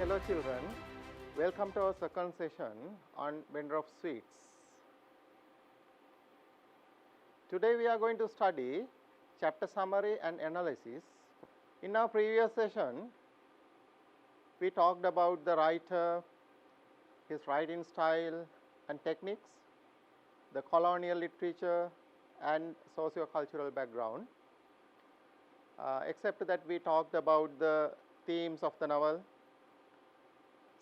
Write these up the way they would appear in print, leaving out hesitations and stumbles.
Hello children, welcome to our second session on vendor of sweets. Today we are going to study chapter summary and analysis. In our previous session, we talked about the writer, his writing style and techniques, the colonial literature and socio-cultural background. Except that we talked about the themes of the novel,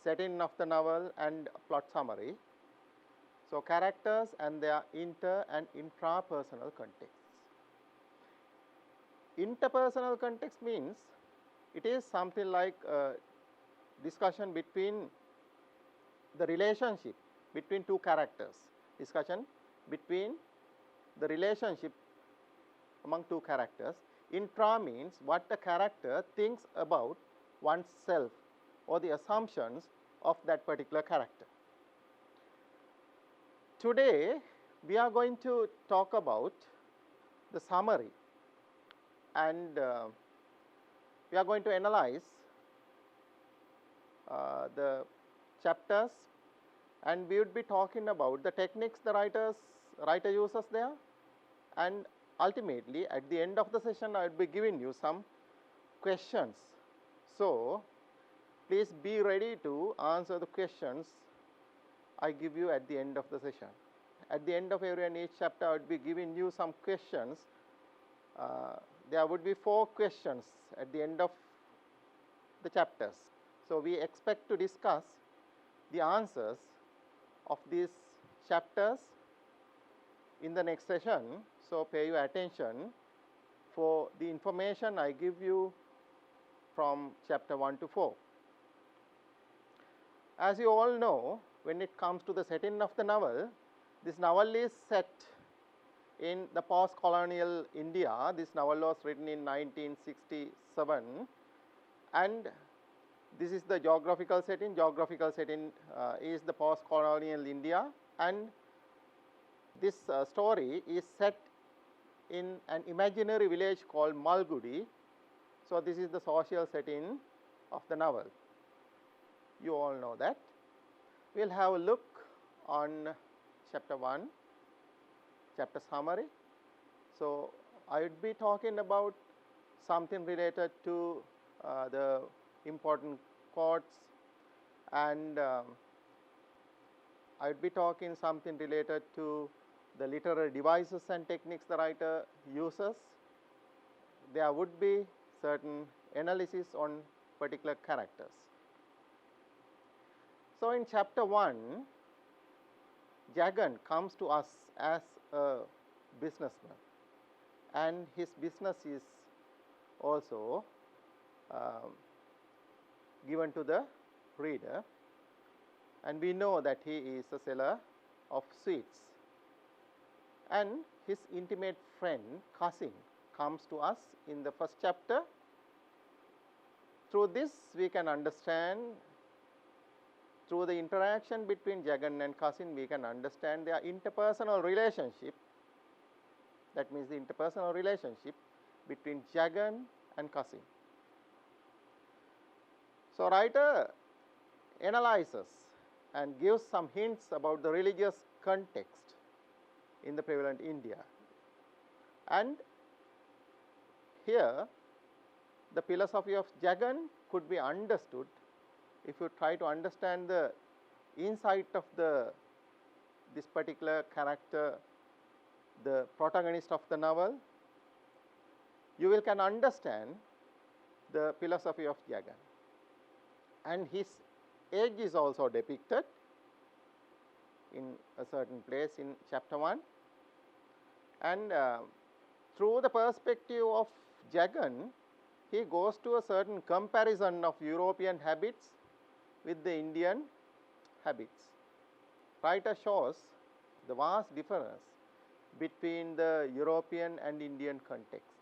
setting of the novel and plot summary. So, characters and their inter and intrapersonal contexts. Interpersonal context means it is something like a discussion between the relationship between two characters, discussion between the relationship among two characters. Intra means what the character thinks about oneself or the assumptions of that particular character. Today we are going to talk about the summary, and we are going to analyze the chapters, and we would be talking about the techniques the writer uses there, and ultimately at the end of the session I will be giving you some questions. So, please be ready to answer the questions I give you at the end of the session. At the end of every and each chapter I would be giving you some questions. There would be 4 questions at the end of the chapters. So, we expect to discuss the answers of these chapters in the next session. So, pay your attention for the information I give you from chapter 1 to 4. As you all know, when it comes to the setting of the novel, this novel is set in the post-colonial India. This novel was written in 1967, and this is the geographical setting. Geographical setting is the post-colonial India, and this story is set in an imaginary village called Malgudi. So, this is the social setting of the novel. You all know that. We will have a look on chapter 1, chapter summary. So, I would be talking about something related to the important quotes, and I would be talking something related to the literary devices and techniques the writer uses. There would be certain analysis on particular characters. So, in chapter 1, Jagan comes to us as a businessman, and his business is also given to the reader, and we know that he is a seller of sweets. And his intimate friend Kasim comes to us in the first chapter. Through this we can understand, through the interaction between Jagan and Kasim, we can understand their interpersonal relationship. That means the interpersonal relationship between Jagan and Kasim. So, writer analyzes and gives some hints about the religious context in the prevalent India, and here the philosophy of Jagan could be understood if you try to understand the insight of this particular character, the protagonist of the novel. You can understand the philosophy of Jagan, and his age is also depicted in a certain place in chapter 1, and through the perspective of Jagan, he goes to a certain comparison of European habits with the Indian habits. Writer shows the vast difference between the European and Indian context.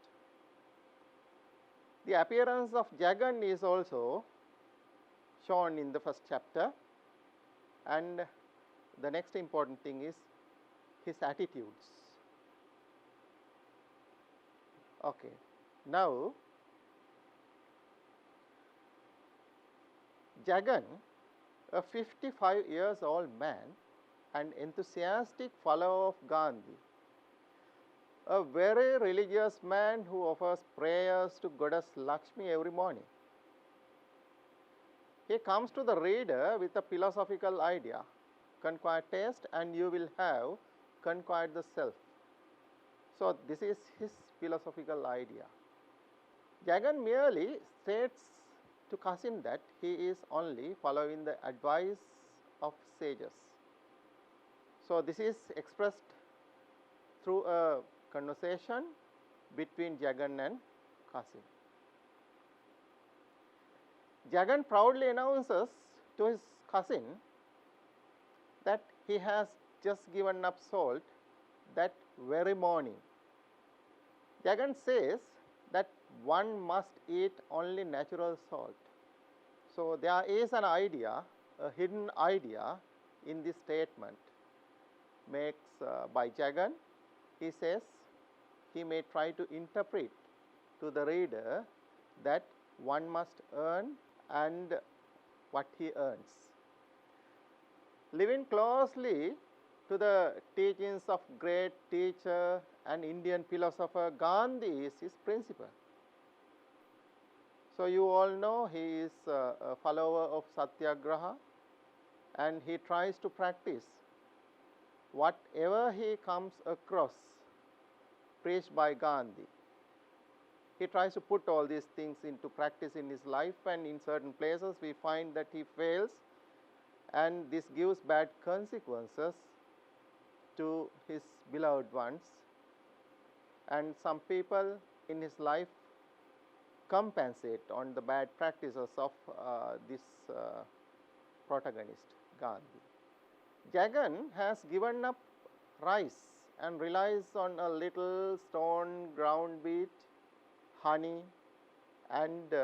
The appearance of Jagan is also shown in the first chapter, and the next important thing is his attitudes. Okay. Now, Jagan, a 55 years old man, an enthusiastic follower of Gandhi, a very religious man who offers prayers to Goddess Lakshmi every morning. He comes to the reader with a philosophical idea: conquer taste and you will have conquered the self. So, this is his philosophical idea. Jagan merely states to Cousin that he is only following the advice of sages. So, this is expressed through a conversation between Jagan and Cousin. Jagan proudly announces to his cousin that he has just given up salt that very morning. Jagan says that one must eat only natural salt. So, there is an idea, a hidden idea in this statement makes by Jagan. He says he may try to interpret to the reader that one must earn and what he earns. Living closely to the teachings of great teacher and Indian philosopher Gandhi is his principle. So, you all know he is a follower of Satyagraha, and he tries to practice whatever he comes across preached by Gandhi. He tries to put all these things into practice in his life, and in certain places we find that he fails, and this gives bad consequences to his beloved ones, and some people in his life compensate on the bad practices of this protagonist Gandhi. Jagan has given up rice and relies on a little stone ground wheat, honey and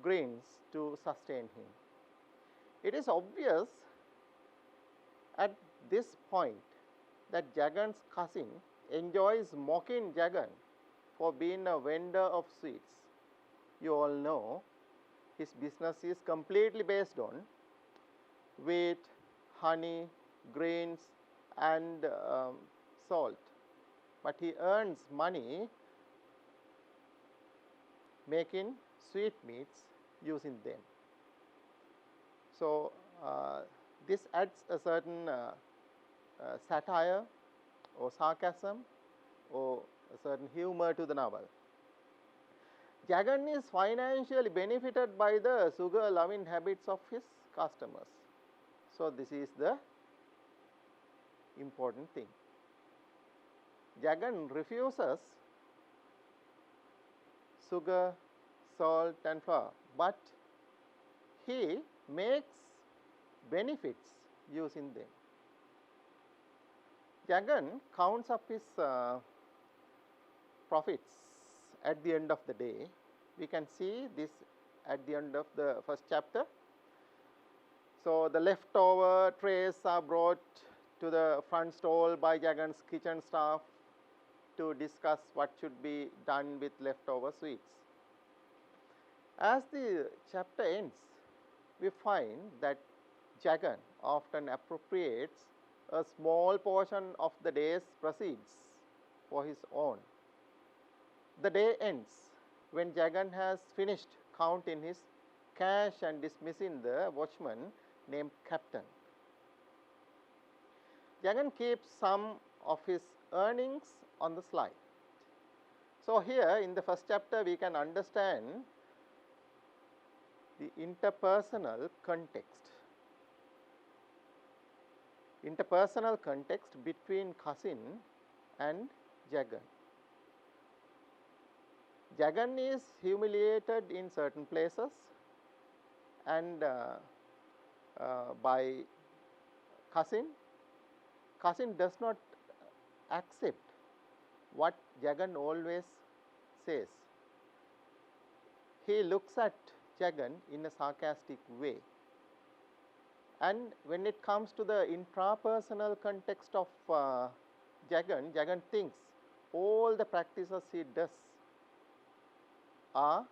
grains to sustain him. It is obvious at this point that Jagan's cousin enjoys mocking Jagan for being a vendor of sweets. You all know his business is completely based on wheat, honey, grains and salt, but he earns money making sweetmeats using them. So, this adds a certain satire or sarcasm or a certain humor to the novel. Jagan is financially benefited by the sugar loving habits of his customers. So, this is the important thing. Jagan refuses sugar, salt and flour, but he makes benefits using them. Jagan counts up his profits at the end of the day. We can see this at the end of the first chapter. So, the leftover trays are brought to the front stall by Jagan's kitchen staff to discuss what should be done with leftover sweets. As the chapter ends, we find that Jagan often appropriates a small portion of the day's proceeds for his own. The day ends when Jagan has finished counting his cash and dismissing the watchman named Captain. Jagan keeps some of his earnings on the slide. So, here in the first chapter we can understand the interpersonal context. Interpersonal context between cousin and Jagan. Jagan is humiliated in certain places and by cousin. Cousin does not accept what Jagan always says. He looks at Jagan in a sarcastic way. And when it comes to the intrapersonal context of Jagan, Jagan thinks all the practices he does are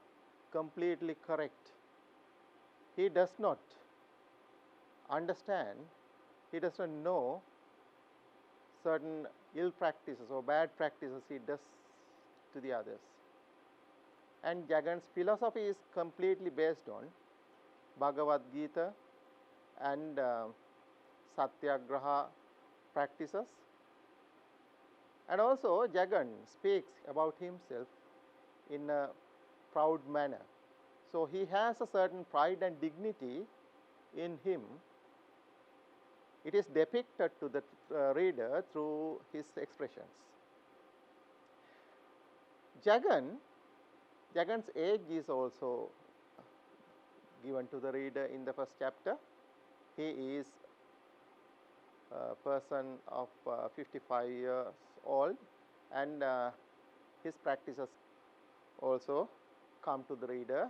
completely correct. he does not understand, he does not know certain ill practices or bad practices he does to the others. And Jagan's philosophy is completely based on Bhagavad Gita and Satyagraha practices. And also Jagan speaks about himself in a proud manner. So he has a certain pride and dignity in him. It is depicted to the reader through his expressions. Jagan's age is also given to the reader in the first chapter. He is a person of 55 years old, and his practices also come to the reader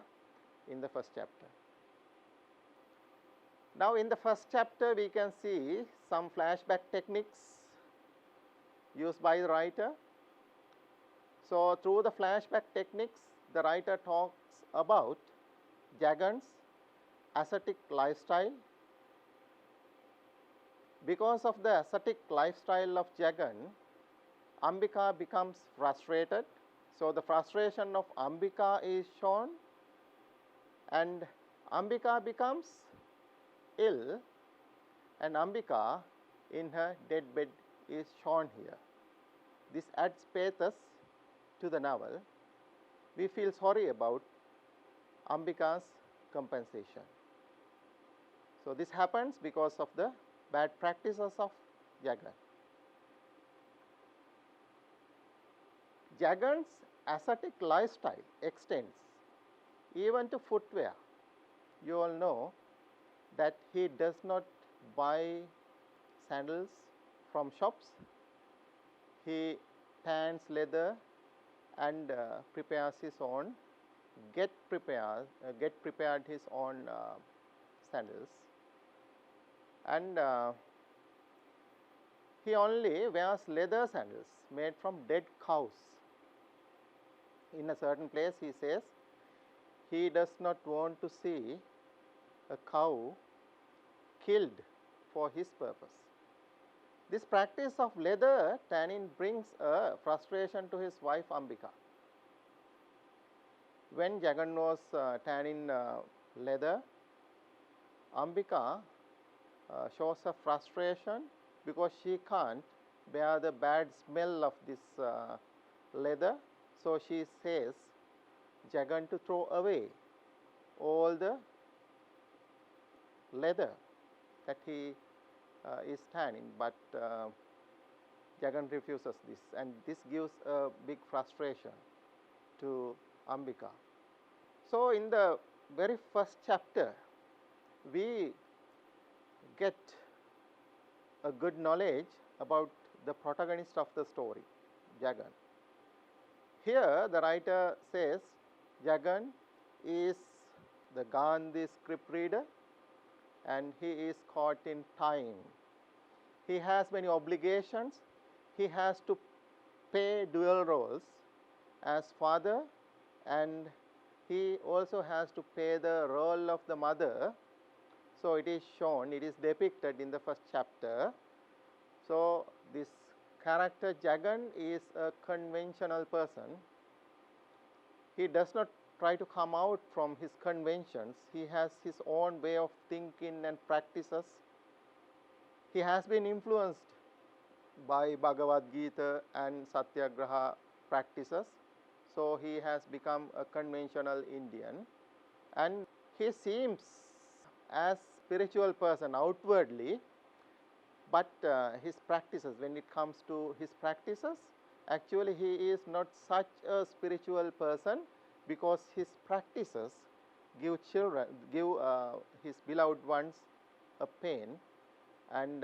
in the first chapter. Now in the first chapter we can see some flashback techniques used by the writer. So through the flashback techniques, the writer talks about Jagan's ascetic lifestyle. Because of the ascetic lifestyle of Jagan, Ambika becomes frustrated. So the frustration of Ambika is shown, and Ambika becomes ill, and Ambika in her deathbed is shown here. This adds pathos to the novel. We feel sorry about Ambika's compensation. So this happens because of the bad practices of Jagan. Jagan's ascetic lifestyle extends even to footwear. You all know that he does not buy sandals from shops. He tans leather and prepares his own, get prepared his own sandals, and he only wears leather sandals made from dead cows. In a certain place he says he does not want to see a cow killed for his purpose. This practice of leather tanning brings a frustration to his wife Ambika. When Jagan was tanning leather, Ambika shows a frustration because she can't bear the bad smell of this leather. So she says Jagan to throw away all the leather that he is tanning, but Jagan refuses this, and this gives a big frustration to Ambika. So in the very first chapter, we get a good knowledge about the protagonist of the story, Jagan. Here the writer says Jagan is the Gandhi script reader, and he is caught in time. He has many obligations. He has to play dual roles as father, and he also has to play the role of the mother. So it is shown, it is depicted in the first chapter. So this character Jagan is a conventional person. He does not try to come out from his conventions. He has his own way of thinking and practices. He has been influenced by Bhagavad Gita and Satyagraha practices. So he has become a conventional Indian, and he seems as spiritual person outwardly, but his practices, when it comes to his practices, actually he is not such a spiritual person, because his practices give his beloved ones a pain, and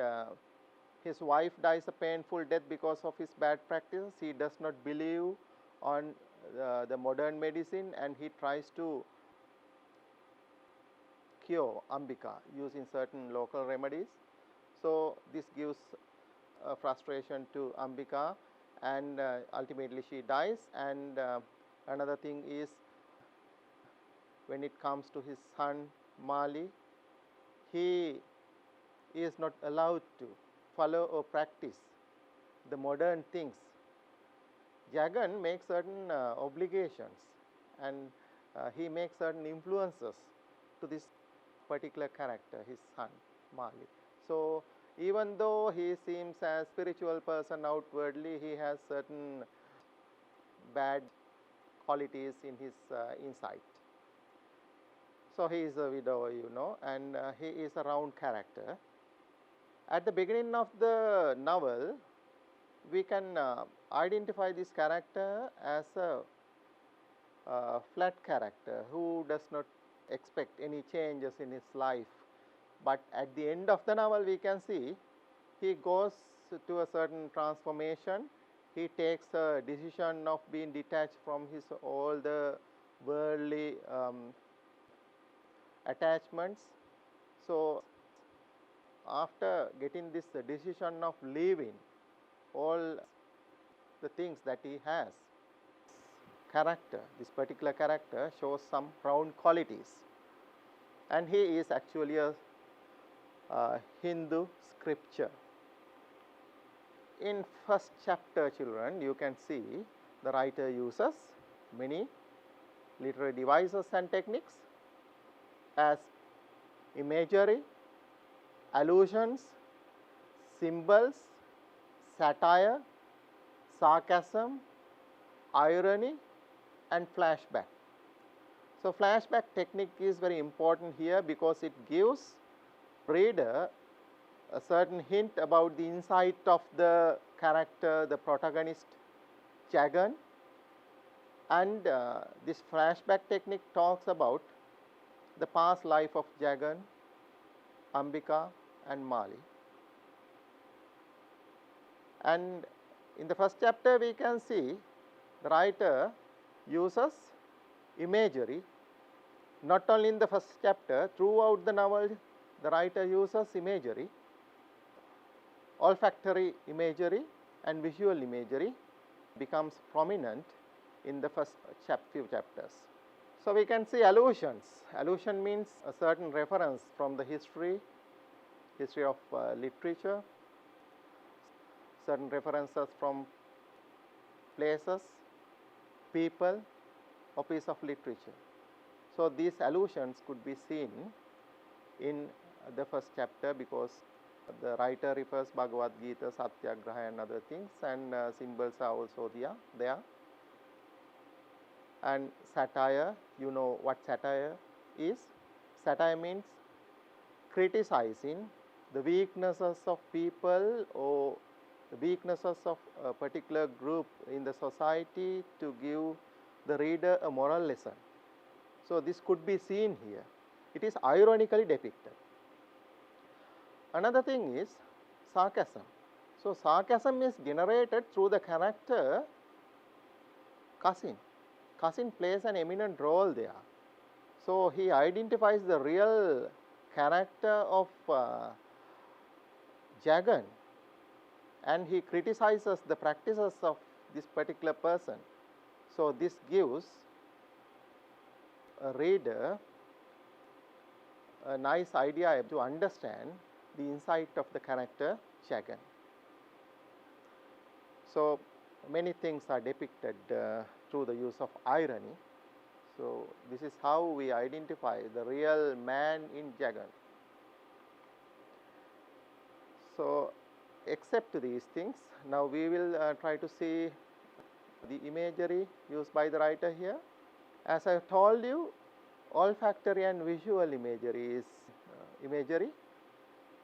his wife dies a painful death because of his bad practices. He does not believe on the modern medicine, and he tries to cure Ambika using certain local remedies. So this gives frustration to Ambika, and ultimately she dies. And another thing is when it comes to his son Mali, he is not allowed to follow or practice the modern things. Jagan makes certain obligations, and he makes certain influences to this particular character, his son Mali. So even though he seems as spiritual person outwardly, he has certain bad qualities in his inside. So he is a widower, and he is a round character. At the beginning of the novel, we can identify this character as a flat character who does not expect any changes in his life. But at the end of the novel, we can see he goes to a certain transformation. He takes a decision of being detached from his all the worldly attachments. So after getting this decision of leaving all the things that he has, this particular character shows some round qualities, and he is actually a Hindu scripture. In first chapter, children, you can see the writer uses many literary devices and techniques as imagery, allusions, symbols, satire, sarcasm, irony, and flashback. So flashback technique is very important here because it gives reader a certain hint about the insight of the character, the protagonist Jagan, and this flashback technique talks about the past life of Jagan, Ambika, and Mali. And in the first chapter, we can see the writer uses imagery. Not only in the first chapter, throughout the novel, the writer uses imagery, olfactory imagery and visual imagery becomes prominent in the first few chapters. So we can see allusions. Allusion means a certain reference from the history of literature, certain references from places, people, or piece of literature. So these allusions could be seen in the first chapter because the writer refers Bhagavad Gita, Satyagraha and other things, and symbols are also there. And satire, you know what satire is. Satire means criticizing the weaknesses of people or the weaknesses of a particular group in the society to give the reader a moral lesson. So this could be seen here. It is ironically depicted. Another thing is sarcasm. So sarcasm is generated through the character Kasin. Kasin plays an eminent role there. So he identifies the real character of Jagan, and he criticizes the practices of this particular person. So this gives a reader a nice idea to understand the insight of the character Jagan. So many things are depicted through the use of irony. So this is how we identify the real man in Jagan. So except these things, now we will try to see the imagery used by the writer here. As I told you, olfactory and visual imagery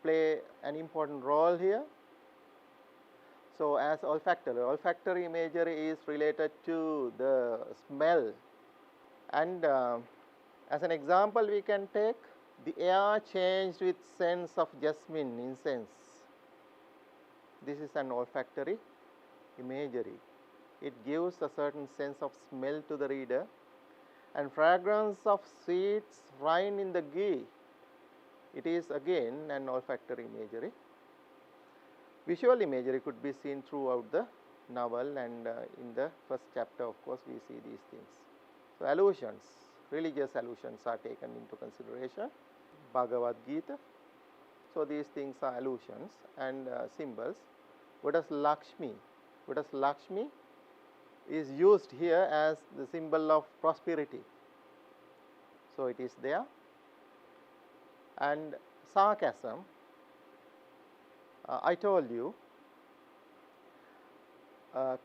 play an important role here. So as olfactory imagery is related to the smell, and as an example we can take the air changed with scents of jasmine, incense. This is an olfactory imagery. It gives a certain sense of smell to the reader. And fragrance of sweets rain in the ghee. It is again an olfactory imagery. Visual imagery could be seen throughout the novel, and in the first chapter, of course, we see these things. So allusions. religious allusions are taken into consideration. Bhagavad Gita. So these things are allusions and symbols. What does Lakshmi? What does Lakshmi is used here as the symbol of prosperity. So it is there. And sarcasm, I told you,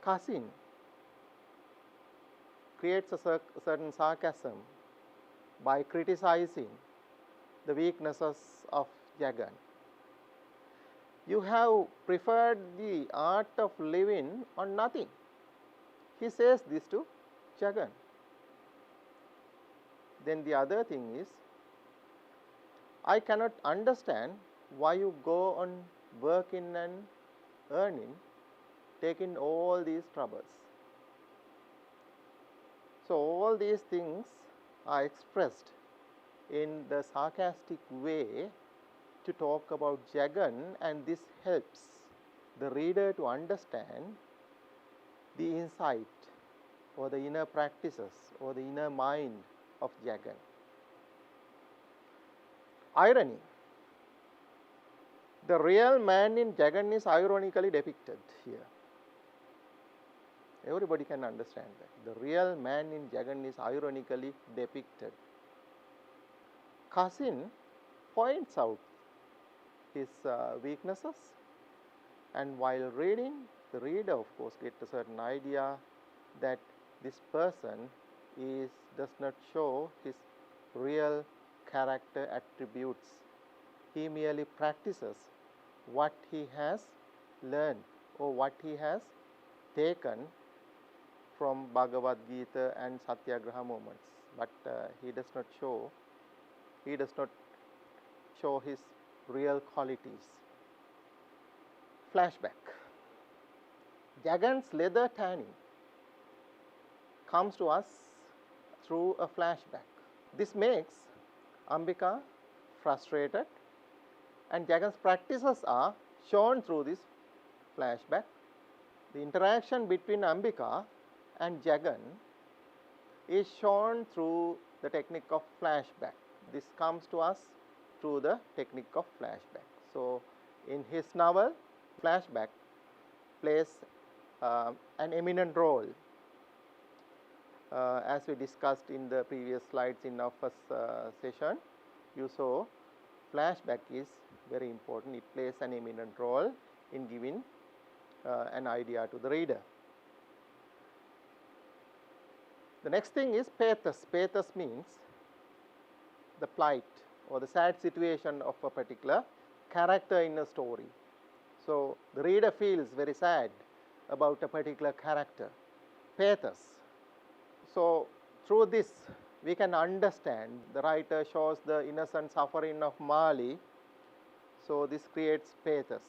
Kasin creates a certain sarcasm by criticizing the weaknesses of Jagan. You have preferred the art of living on nothing. He says this to Jagan. Then the other thing is, I cannot understand why you go on working and earning, taking all these troubles. So all these things are expressed in the sarcastic way to talk about Jagan, and this helps the reader to understand the insight or the inner practices or the inner mind of Jagan. Irony. The real man in Jagan is ironically depicted here. Everybody can understand that. The real man in Jagan is ironically depicted. Kasin points out his weaknesses, and while reading, the reader of course gets a certain idea that this person does not show his real character attributes. He merely practices what he has learned or what he has taken from Bhagavad Gita and Satyagraha movements, but he does not show his real qualities. Flashback. Jagan's leather tanning comes to us through a flashback. This makes Ambika frustrated, and Jagan's practices are shown through this flashback. The interaction between Ambika and Jagan is shown through the technique of flashback. This comes to us through the technique of flashback. So in his novel, flashback plays an eminent role. As we discussed in the previous slides in our first session, you saw flashback is very important. It plays an eminent role in giving an idea to the reader. The next thing is pathos. Pathos means the plight or the sad situation of a particular character in a story. So the reader feels very sad about a particular character. Pathos. So through this we can understand the writer shows the innocent suffering of Mali. So this creates pathos.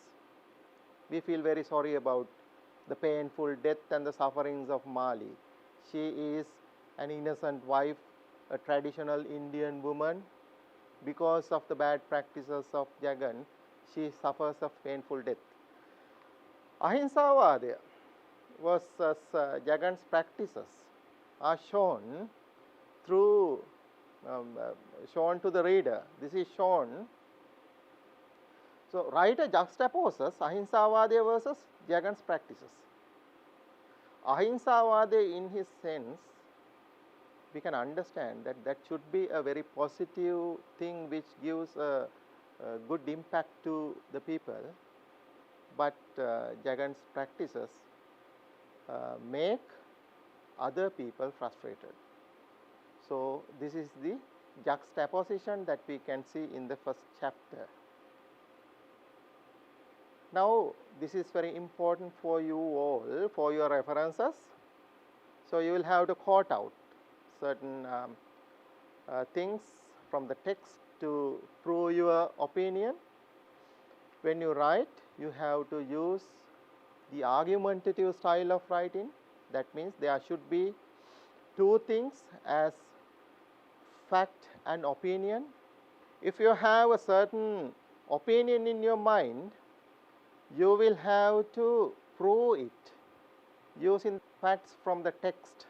We feel very sorry about the painful death and the sufferings of Mali. She is an innocent wife, a traditional Indian woman. Because of the bad practices of Jagan, she suffers a painful death. Ahinsavada versus Jagan's practices are shown through shown to the reader. This is shown. So writer juxtaposes Ahinsavada versus Jagan's practices. Ahinsavada, in his sense, we can understand that that should be a very positive thing which gives a good impact to the people, but Jagan's practices make other people frustrated. So this is the juxtaposition that we can see in the first chapter. Now this is very important for you all, for your references. So you will have to quote out certain things from the text to prove your opinion. When you write, you have to use the argumentative style of writing. That means there should be two things as fact and opinion. If you have a certain opinion in your mind, you will have to prove it using facts from the text.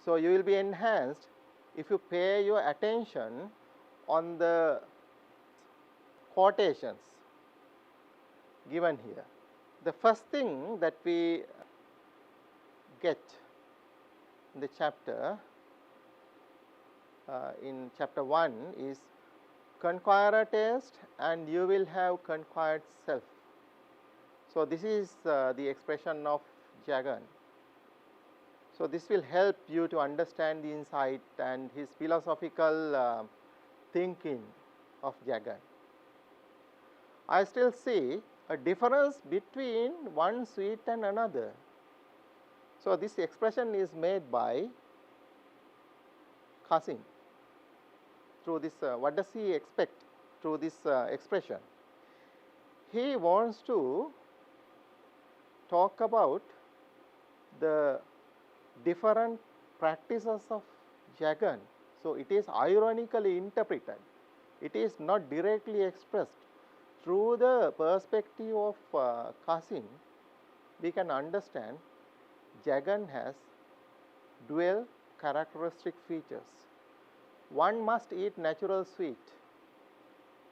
So you will be enhanced if you pay your attention on the quotations given here, the first thing that we get in the chapter, in chapter 1 is conquer a taste and you will have conquered self. So, this is the expression of Jagan. So, this will help you to understand the insight and his philosophical thinking of Jagan. I still see a difference between one sweet and another. So, this expression is made by Kasim. Through this, what does he expect through this expression? He wants to talk about the different practices of Jagan. So, it is ironically interpreted. It is not directly expressed. Through the perspective of Kasim, we can understand Jagan has dual characteristic features. One must eat natural sweet.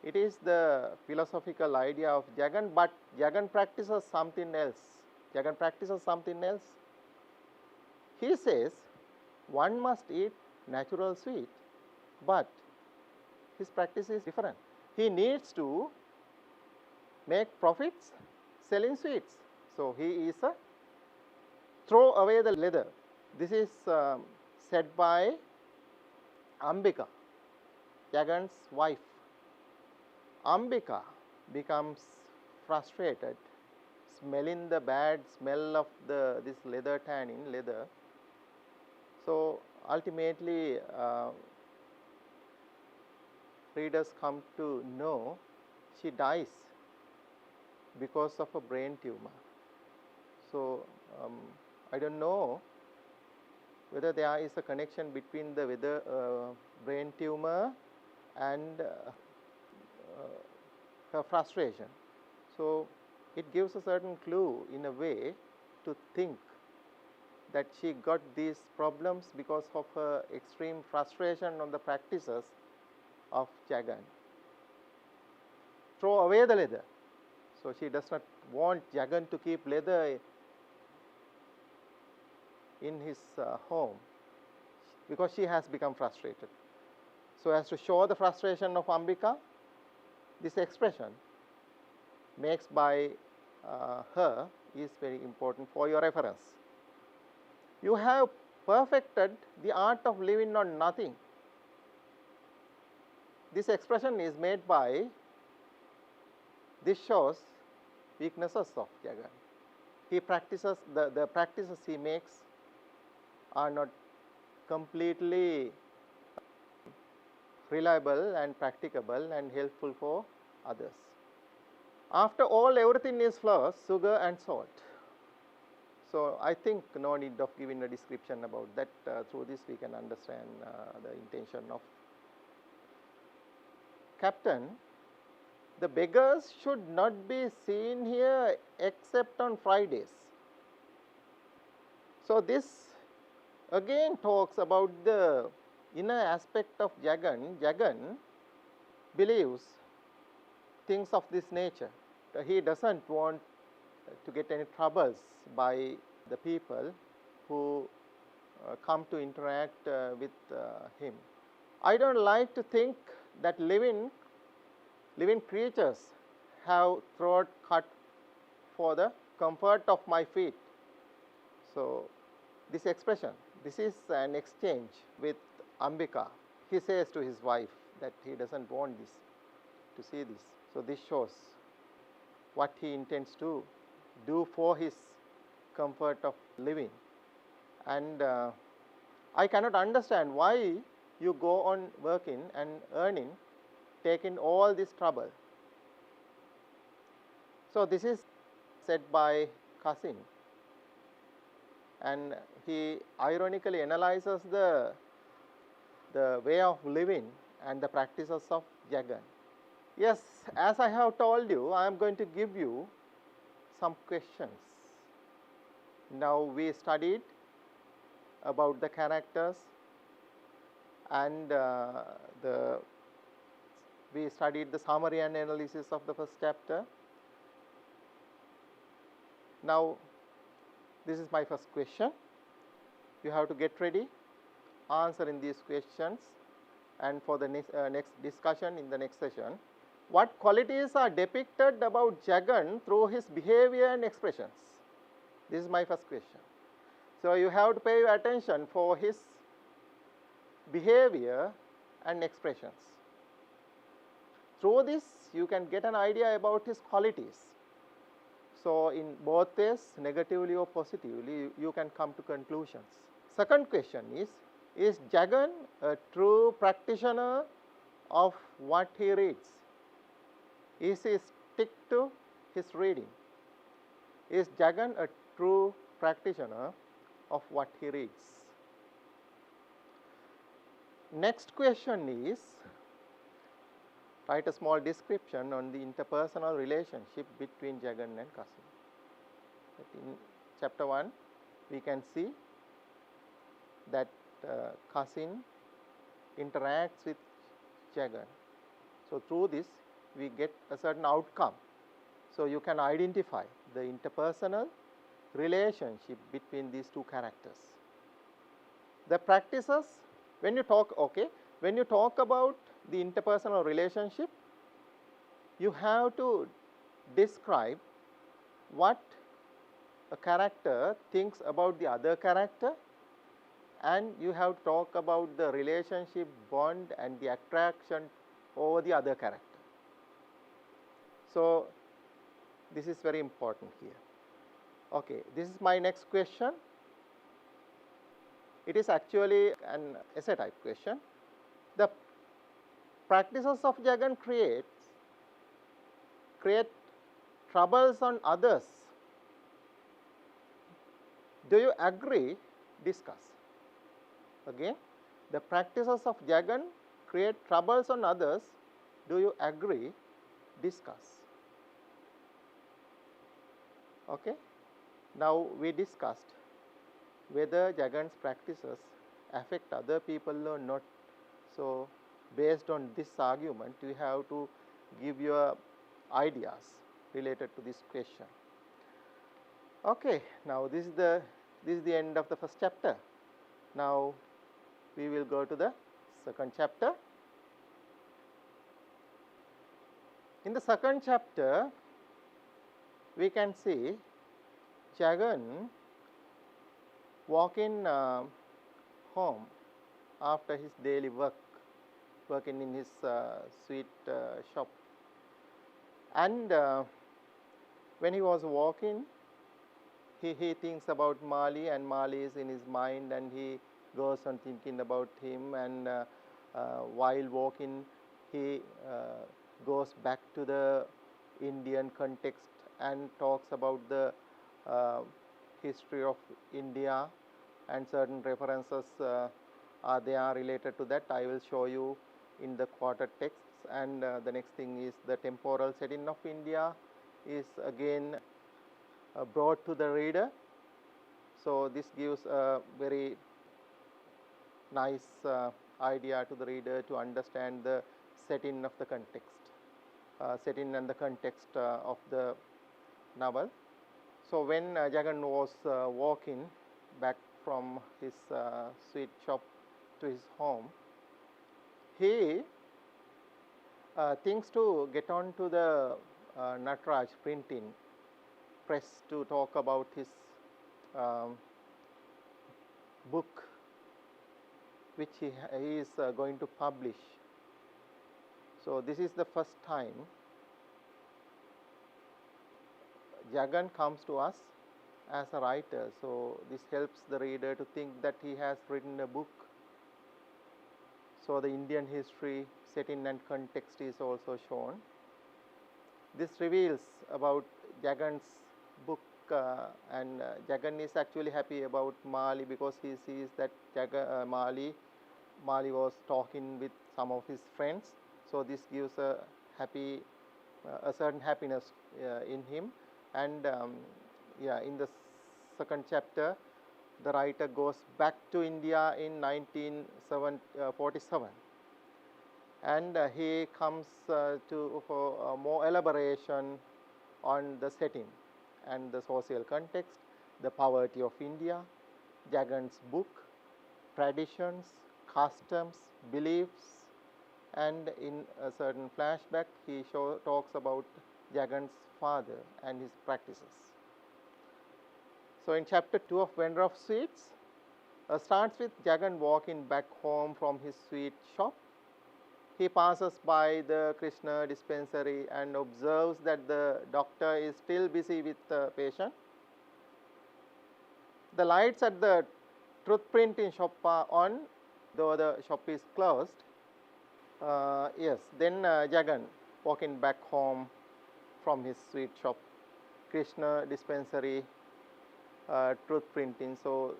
It is the philosophical idea of Jagan, but Jagan practices something else. Jagan practices something else. He says one must eat natural sweet, but his practice is different. He needs to make profits selling sweets. So, he is a throw away the leather. This is said by Ambika, Jagan's wife. Ambika becomes frustrated, smelling the bad smell of this leather tanning, leather. So, ultimately readers come to know she dies because of a brain tumor. So, I don't know whether there is a connection between the brain tumor and her frustration. So, it gives a certain clue in a way to think that she got these problems because of her extreme frustration on the practices of Jagan. Throw away the leather. So, she does not want Jagan to keep leather in his home because she has become frustrated. So, as to show the frustration of Ambika, this expression makes by her is very important for your reference. You have perfected the art of living on nothing. This expression is made by, this shows weaknesses of Jagan. He practices, the practices he makes are not completely reliable and practicable and helpful for others. After all, everything is flour, sugar and salt. So, I think no need of giving a description about that. Through this we can understand the intention of Captain. The beggars should not be seen here except on Fridays. So, this again talks about the inner aspect of Jagan. Jagan believes things of this nature. He does not want to get any troubles by the people who come to interact with him. I don't like to think that living creatures have throat cut for the comfort of my feet. So, this expression, this is an exchange with Ambika. He says to his wife that he does not want this, to see this. So, this shows what he intends to do for his comfort of living. And I cannot understand why you go on working and earning, taking all this trouble. So, this is said by Kasim, and he ironically analyzes the way of living and the practices of Jagan. Yes, as I have told you, I am going to give you some questions. Now, we studied about the characters and we studied the summary and analysis of the first chapter. Now, this is my first question. You have to get ready, answering these questions, and for the next discussion in the next session. What qualities are depicted about Jagan through his behavior and expressions? This is my first question. So, you have to pay attention for his behavior and expressions. Through this, you can get an idea about his qualities. So, in both ways, negatively or positively, you can come to conclusions. Second question is Jagan a true practitioner of what he reads? Is he stick to his reading? Is Jagan a true practitioner of what he reads? Next question is, write a small description on the interpersonal relationship between Jagan and Kasim. In chapter 1, we can see that Kasim interacts with Jagan. So, through this, we get a certain outcome. So, you can identify the interpersonal relationship between these two characters. The practices, when you talk about the interpersonal relationship, you have to describe what a character thinks about the other character, and you have to talk about the relationship, bond, and the attraction over the other character. So, this is very important here. Okay, this is my next question. It is actually an essay type question. The practices of Jagan create troubles on others. Do you agree? Discuss. Again, the practices of Jagan create troubles on others. Do you agree? Discuss. Okay. Now, we discussed whether Jagan's practices affect other people or not. So, based on this argument, you have to give your ideas related to this question. Okay. Now, this is the end of the first chapter. Now, we will go to the second chapter. In the second chapter, we can see Jagan walking home after his daily working in his sweet shop. And when he was walking, he thinks about Mali, and Mali is in his mind, and he goes on thinking about him, and while walking, he goes back to the Indian context and talks about the history of India, and certain references are there related to that. I will show you in the quoted texts. And the next thing is the temporal setting of India is again brought to the reader. So, this gives a very nice idea to the reader to understand the setting of the context, setting and the context of the novel. So, when Jagan was walking back from his sweet shop to his home, he thinks to get on to the Nataraj printing press to talk about his book which he is going to publish. So, this is the first time Jagan comes to us as a writer. So, this helps the reader to think that he has written a book. So, the Indian history, setting and context is also shown. This reveals about Jagan's book, and Jagan is actually happy about Mali because he sees that Mali was talking with some of his friends. So, this gives a certain happiness in him. And in the second chapter, the writer goes back to India in 1947, and he comes for more elaboration on the setting and the social context, the poverty of India, Jagan's book, traditions, customs, beliefs, and in a certain flashback he talks about Jagan's father and his practices. So in chapter 2 of Vendor of Sweets, starts with Jagan walking back home from his sweet shop. He passes by the Krishna dispensary and observes that the doctor is still busy with the patient. The lights at the truth printing shop are on, though the shop is closed. Yes, then Jagan walking back home from his sweet shop, Krishna dispensary, truth printing. So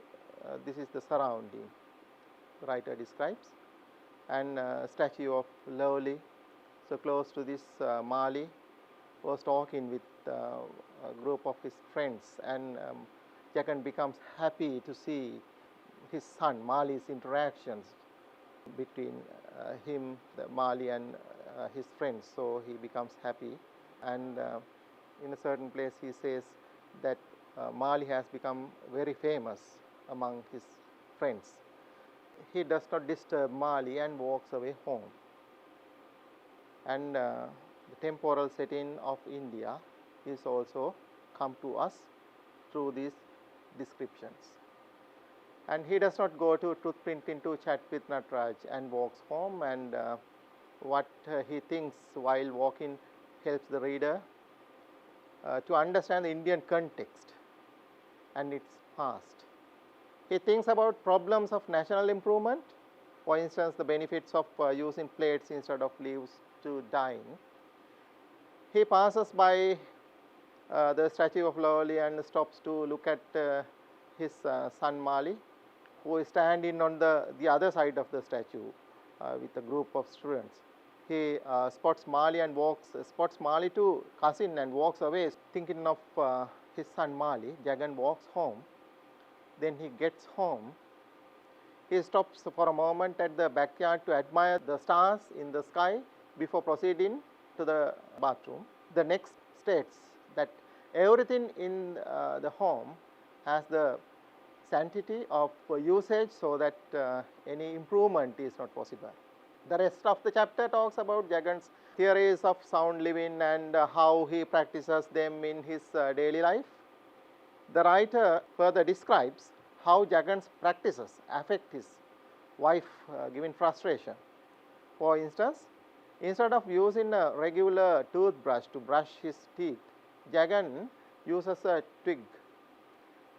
this is the surrounding the writer describes, and statue of Lovely. So close to this, Mali was talking with a group of his friends, and Jagan becomes happy to see his son Mali's interactions between him, Mali, and his friends. So he becomes happy, and in a certain place he says that Mali has become very famous among his friends. He does not disturb Mali and walks away home. And the temporal setting of India is also come to us through these descriptions. And he does not go to truth printing to chat with Nataraj and walks home, and what he thinks while walking helps the reader to understand the Indian context and its past. He thinks about problems of national improvement, for instance, the benefits of using plates instead of leaves to dine. He passes by the statue of Lovely and stops to look at his son Mali, who is standing on the other side of the statue with a group of students. He spots Mali to cousin and walks away, thinking of his son Mali. Jagan walks home. Then he gets home. He stops for a moment at the backyard to admire the stars in the sky before proceeding to the bathroom. The next states that everything in the home has the sanctity of usage, so that any improvement is not possible. The rest of the chapter talks about Jagan's theories of sound living and how he practices them in his daily life. The writer further describes how Jagan's practices affect his wife, giving frustration. For instance, instead of using a regular toothbrush to brush his teeth, Jagan uses a twig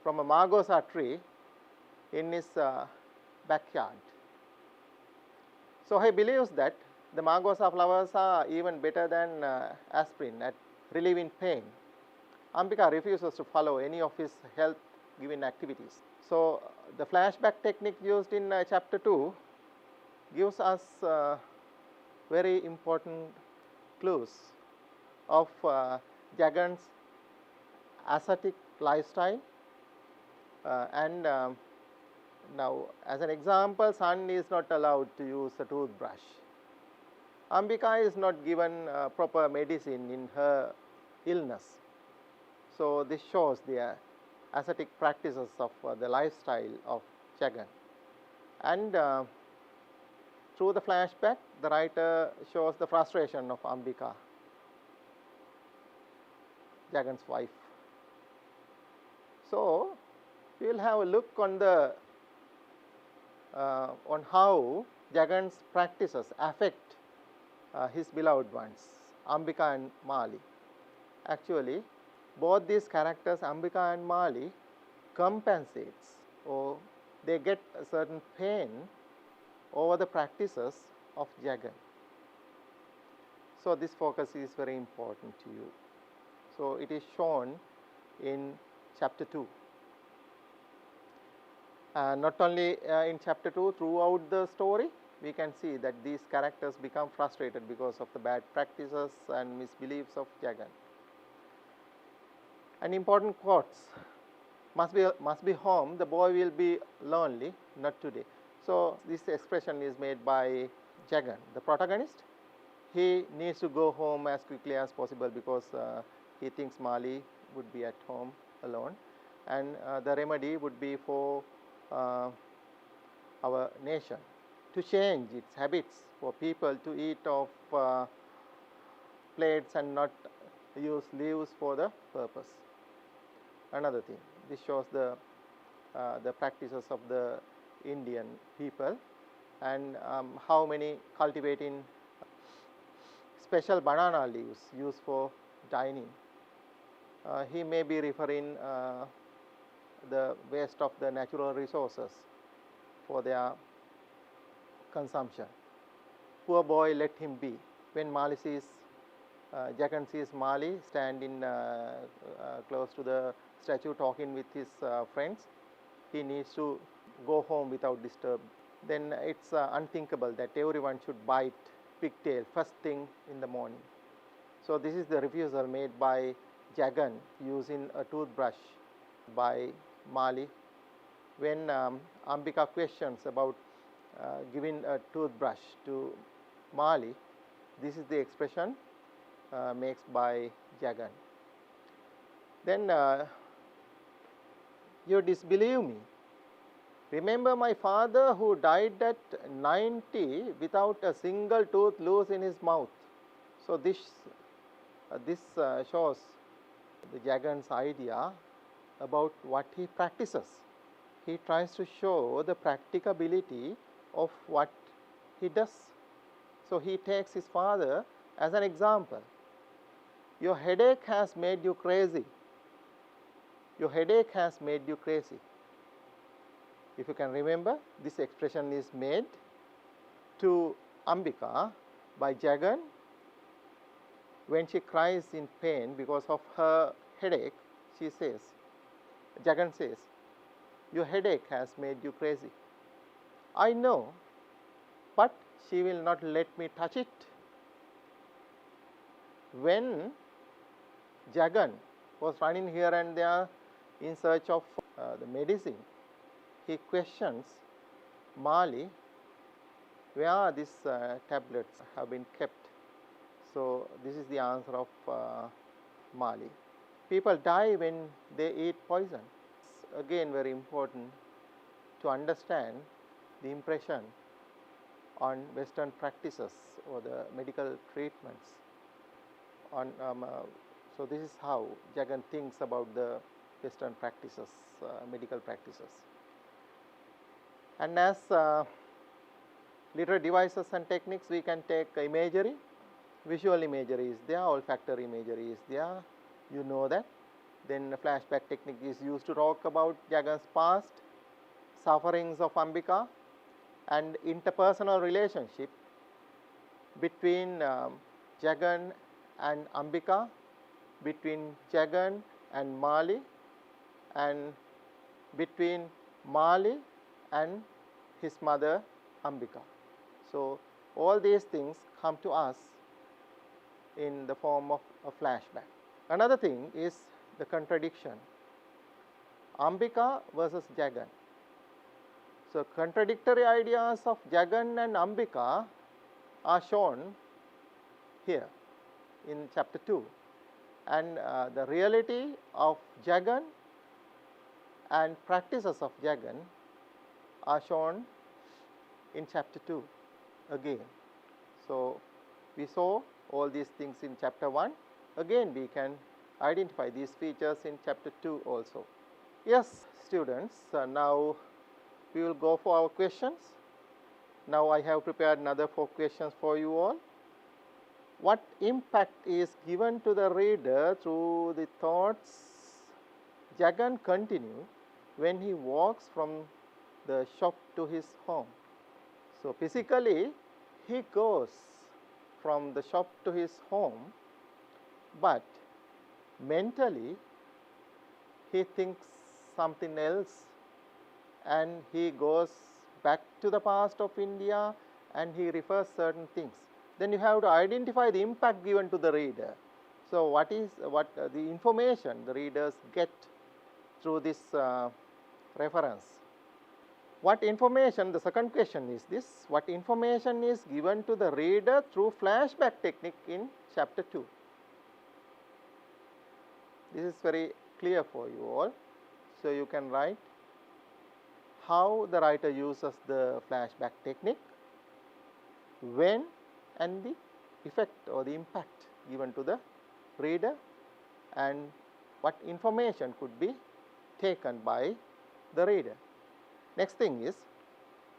from a margosa tree in his backyard. So he believes that the margosa flowers are even better than aspirin at relieving pain. Ambika refuses to follow any of his health-giving activities. So the flashback technique used in chapter 2 gives us very important clues of Jagan's ascetic lifestyle. And now, as an example, son is not allowed to use a toothbrush. Ambika is not given proper medicine in her illness. So this shows the ascetic practices of the lifestyle of Jagan. And through the flashback, the writer shows the frustration of Ambika, Jagan's wife. So we will have a look on the on how Jagan's practices affect his beloved ones, Ambika and Mali. Actually, both these characters, Ambika and Mali, compensates, or they get a certain pain over the practices of Jagan. So this focus is very important to you. So it is shown in chapter 2. Not only in chapter 2, throughout the story, we can see that these characters become frustrated because of the bad practices and misbeliefs of Jagan. And important quotes. must be home, the boy will be lonely, not today. So this expression is made by Jagan, the protagonist. He needs to go home as quickly as possible because he thinks Mali would be at home alone, and the remedy would be for our nation to change its habits, for people to eat off plates and not use leaves for the purpose. Another thing, this shows the practices of the Indian people, and how many cultivating special banana leaves used for dining. He may be referring the waste of the natural resources for their consumption. Poor boy, let him be. When Mali sees, Jagan sees Mali standing close to the statue talking with his friends, he needs to go home without disturb. Then it's unthinkable that everyone should bite pigtail first thing in the morning. So this is the refusal made by Jagan using a toothbrush by Mali. When Ambika questions about giving a toothbrush to Mali, this is the expression makes by Jagan. Then you disbelieve me. Remember my father who died at 90 without a single tooth loose in his mouth. So this shows the Jagan's idea about what he practices. He tries to show the practicability of what he does. So he takes his father as an example. Your headache has made you crazy. Your headache has made you crazy. If you can remember, this expression is made to Ambika by Jagan when she cries in pain because of her headache. She says, Jagan says, your headache has made you crazy. I know, but she will not let me touch it. When Jagan was running here and there in search of the medicine, he questions Mali, where these tablets have been kept. So this is the answer of Mali. People die when they eat poison. It's again very important to understand the impression on Western practices or the medical treatments. So this is how Jagan thinks about the Western practices, medical practices. And as literary devices and techniques, we can take imagery. Visual imagery is there, olfactory imagery is there, you know that. Then the flashback technique is used to talk about Jagan's past, sufferings of Ambika, and interpersonal relationship between Jagan and Ambika, between Jagan and Mali, and between Mali and his mother Ambika. So all these things come to us in the form of a flashback. Another thing is the contradiction. Ambika versus Jagan. So contradictory ideas of Jagan and Ambika are shown here in chapter 2, and the reality of Jagan and practices of Jagan are shown in chapter 2 again. So we saw all these things in chapter 1. Again we can identify these features in chapter 2 also. Yes, students, now we will go for our questions. Now I have prepared another 4 questions for you all. What impact is given to the reader through the thoughts Jagan continue when he walks from the shop to his home? So physically he goes from the shop to his home, but mentally he thinks something else, and he goes back to the past of India and he refers certain things. Then you have to identify the impact given to the reader. So what the information the readers get through this reference. What information, the second question is this, what information is given to the reader through flashback technique in chapter 2? This is very clear for you all. So you can write how the writer uses the flashback technique, when, and the effect or the impact given to the reader, and what information could be taken by the reader. Next thing is,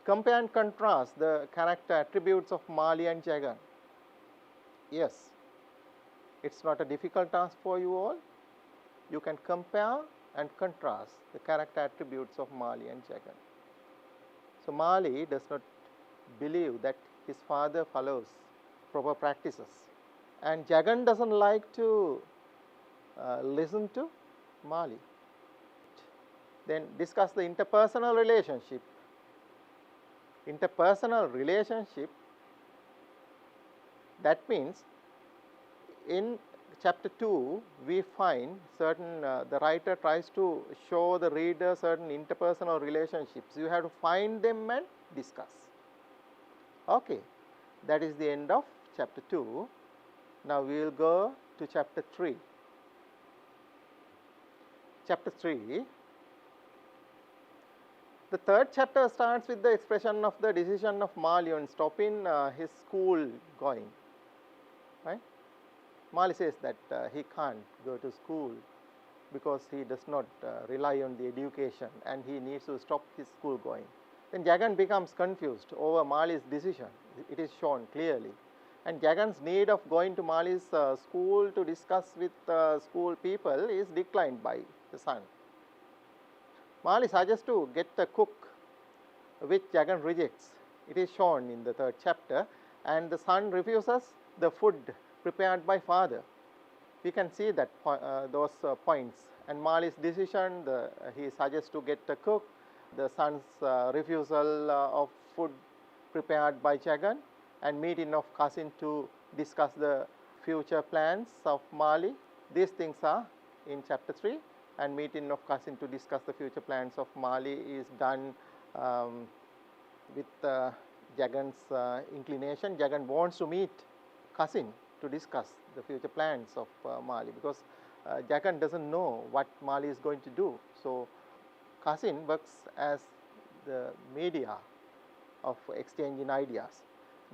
compare and contrast the character attributes of Mali and Jagan. Yes, it's not a difficult task for you all. You can compare and contrast the character attributes of Mali and Jagan. So Mali does not believe that his father follows proper practices, and Jagan doesn't like to listen to Mali. Then discuss the interpersonal relationship. Interpersonal relationship, that means in chapter 2 we find certain, the writer tries to show the reader certain interpersonal relationships. You have to find them and discuss. Okay, that is the end of chapter 2. Now we will go to chapter 3. Chapter 3. The third chapter starts with the expression of the decision of Mali on stopping his school going. Right? Mali says that he can't go to school because he does not rely on the education and he needs to stop his school going. Then Jagan becomes confused over Mali's decision. It is shown clearly. And Jagan's need of going to Mali's school to discuss with school people is declined by the son. Mali suggests to get a cook, which Jagan rejects. It is shown in the third chapter, and the son refuses the food prepared by father. We can see that those points. And Mali's decision, he suggests to get a cook, the son's refusal of food prepared by Jagan, and meeting of cousin to discuss the future plans of Mali. These things are in chapter 3. And meeting of cousin to discuss the future plans of Mali is done with Jagan's inclination. Jagan wants to meet cousin to discuss the future plans of Mali, because Jagan doesn't know what Mali is going to do. So cousin works as the media of exchanging ideas.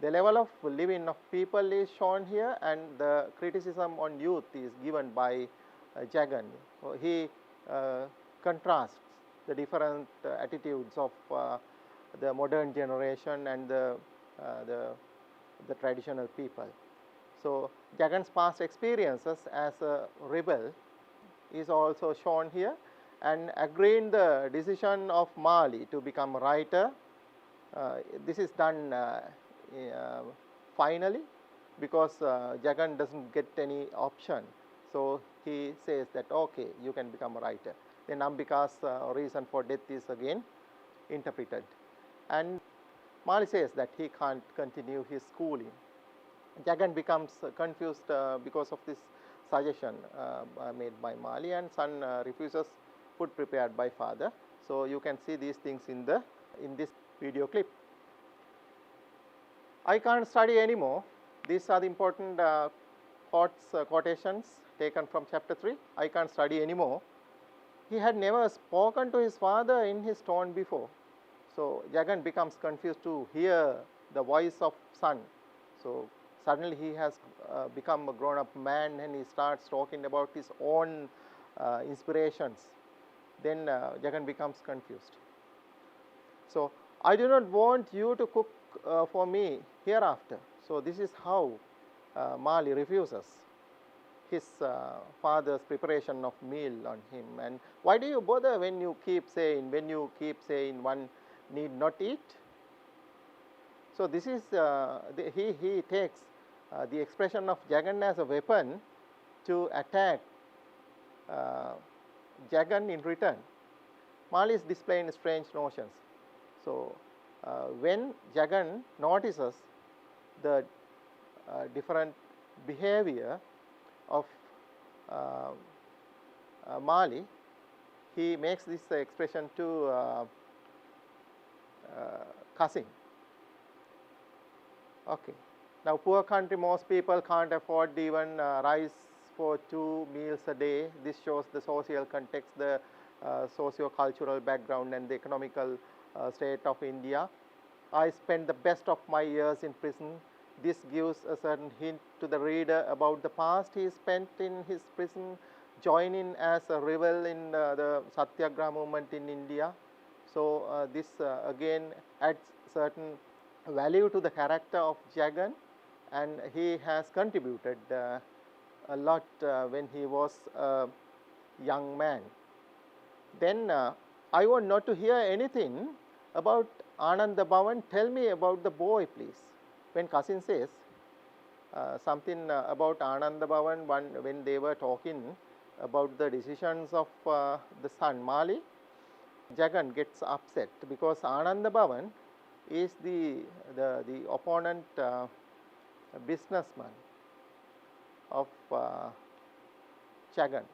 The level of living of people is shown here, and the criticism on youth is given by Jagan. So he contrasts the different attitudes of the modern generation and the traditional people. So Jagan's past experiences as a rebel is also shown here, and agreeing the decision of Mali to become a writer. This is done finally, because Jagan doesn't get any option. So he says that, okay, you can become a writer. Then Ambika's reason for death is again interpreted. And Mali says that he can't continue his schooling. Jagan becomes confused because of this suggestion made by Mali, and son refuses food prepared by father. So you can see these things in this video clip. I can't study anymore. These are the important quotations taken from chapter 3. I can't study anymore. He had never spoken to his father in his tone before. So Jagan becomes confused to hear the voice of son. So suddenly he has become a grown-up man, and he starts talking about his own inspirations. Then Jagan becomes confused. So I do not want you to cook for me hereafter. So this is how Mali refuses his father's preparation of meal on him. And why do you bother when you keep saying one need not eat? So this is he takes the expression of Jagan as a weapon to attack Jagan in return. Mali is displaying strange notions. So when Jagan notices the different behavior of Mali, he makes this expression to Kasim. Okay. Now, poor country, most people can't afford even rice for 2 meals a day. This shows the social context, the socio-cultural background and the economical state of India. I spent the best of my years in prison. This gives a certain hint to the reader about the past he spent in his prison, joining as a rebel in the Satyagraha movement in India. So, this again adds certain value to the character of Jagan, and he has contributed a lot when he was a young man. Then I want not to hear anything about Ananda Bhavan. Tell me about the boy, please. When Kasim says something about Ananda Bhavan, when they were talking about the decisions of the son Mali, Jagan gets upset because Ananda Bhavan is the opponent businessman of Jagan.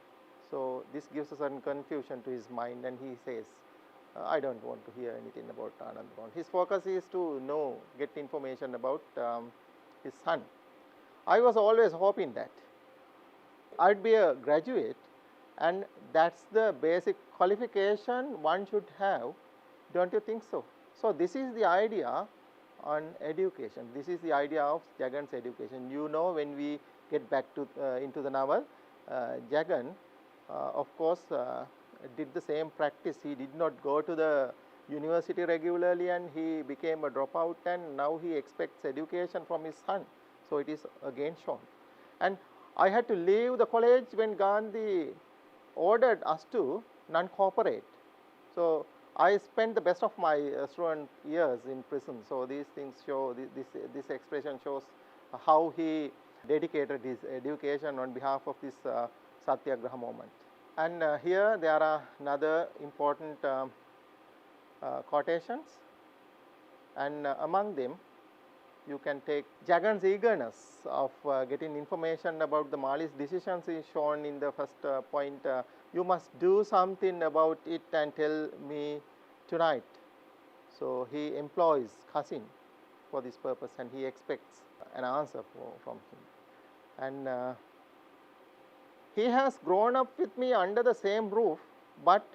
So, this gives a certain confusion to his mind, and he says, I don't want to hear anything about Anand Bhavan. His focus is to get information about his son. I was always hoping that I'd be a graduate, and that's the basic qualification one should have. Don't you think so? So, this is the idea on education. This is the idea of Jagan's education. When we get back to into the novel, Jagan, of course, did the same practice. He did not go to the university regularly, and he became a dropout, and now he expects education from his son. So, it is again shown. And I had to leave the college when Gandhi ordered us to non-cooperate. So, I spent the best of my student years in prison. So, these things show, this expression shows how he dedicated his education on behalf of this Satyagraha movement. And here there are another important quotations, and among them you can take Jagan's eagerness of getting information about the Mali's decisions is shown in the first point. You must do something about it and tell me tonight. So, he employs Kasim for this purpose, and he expects an answer from him. And he has grown up with me under the same roof, but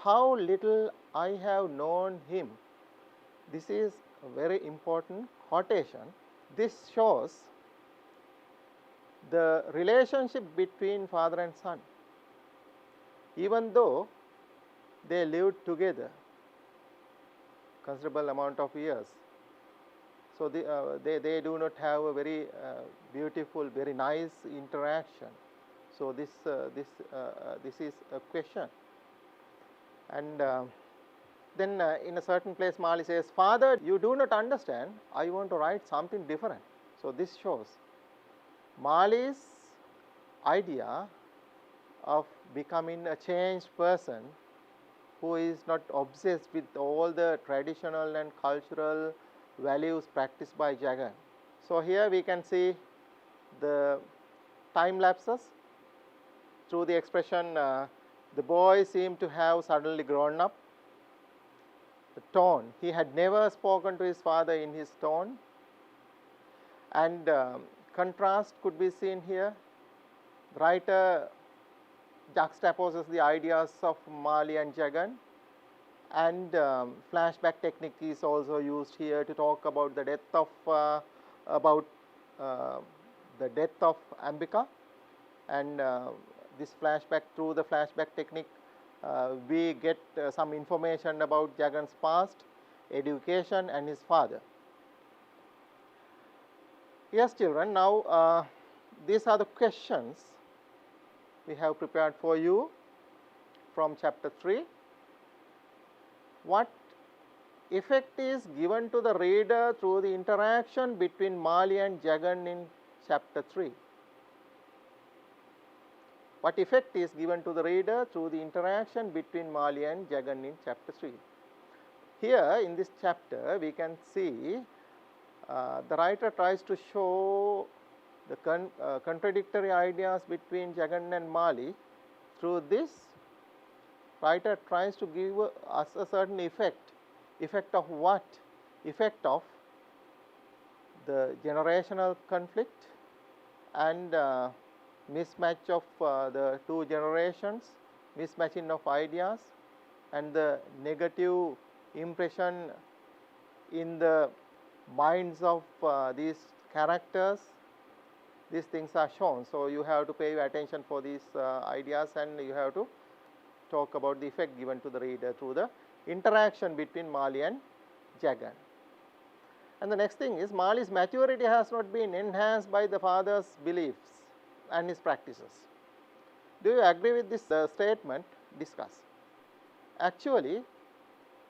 how little I have known him. This is a very important quotation. This shows the relationship between father and son. Even though they lived together considerable amount of years, so they do not have a very beautiful, very nice interaction. So, this is a question. And then in a certain place Mali says, Father, you do not understand, I want to write something different. So, this shows Mali's idea of becoming a changed person who is not obsessed with all the traditional and cultural values practiced by Jagan. So, here we can see the time lapses through the expression the boy seemed to have suddenly grown up. The tone, he had never spoken to his father in his tone, and contrast could be seen here. The writer juxtaposes the ideas of Mali and Jagan, and flashback technique is also used here to talk about the death of Ambika, and this flashback, through the flashback technique, we get some information about Jagan's past, education, and his father. Yes, children, now these are the questions we have prepared for you from chapter 3. What effect is given to the reader through the interaction between Mali and Jagan in chapter 3? What effect is given to the reader through the interaction between Mali and Jagan in chapter 3? Here in this chapter we can see the writer tries to show the contradictory ideas between Jagan and Mali through this writer tries to give us a certain effect. Effect of what? Effect of the generational conflict and mismatch of the two generations, mismatching of ideas, and the negative impression in the minds of these characters. These things are shown. So, you have to pay attention for these ideas, and you have to talk about the effect given to the reader through the interaction between Mali and Jagan. And the next thing is, Mali's maturity has not been enhanced by the father's beliefs and his practices. Do you agree with this statement? Discuss. Actually,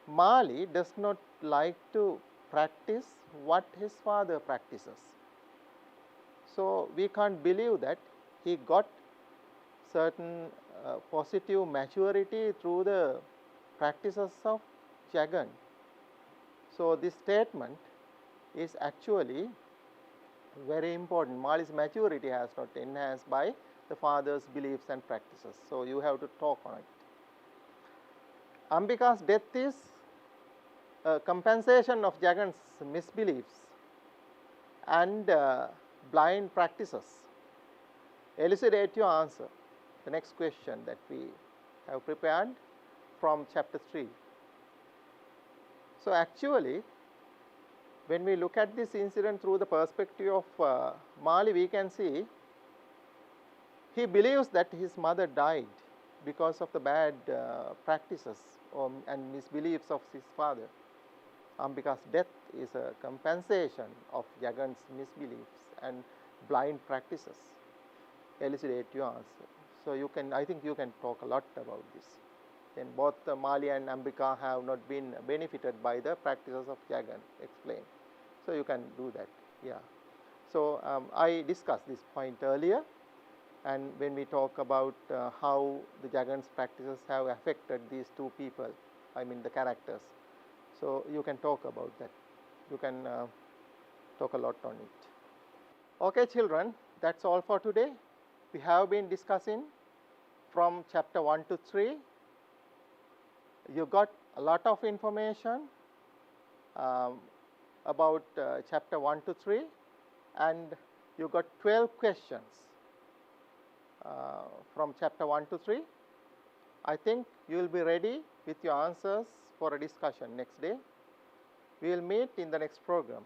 Mali does not like to practice what his father practices. So, we can't believe that he got certain positive maturity through the practices of Jagan. So, this statement is actually very important. Mali's maturity has not enhanced by the father's beliefs and practices. So, you have to talk on it. Ambika's death is a compensation of Jagan's misbeliefs and blind practices. Elucidate your answer. The next question that we have prepared from chapter 3. So, actually, when we look at this incident through the perspective of Mali, we can see he believes that his mother died because of the bad practices and misbeliefs of his father. Ambika's death is a compensation of Jagan's misbeliefs and blind practices. Elucidate your answer. So, you can, I think you can talk a lot about this. Then both Mali and Ambika have not been benefited by the practices of Jagan. Explain. So, you can do that. Yeah. So, I discussed this point earlier, and when we talk about how the Jagan's practices have affected these two people, I mean the characters. So, you can talk about that. You can talk a lot on it. Okay, children, that's all for today. We have been discussing from chapter 1 to 3. You got a lot of information about chapter 1 to 3, and you got 12 questions from chapter 1 to 3. I think you will be ready with your answers for a discussion next day. We will meet in the next program.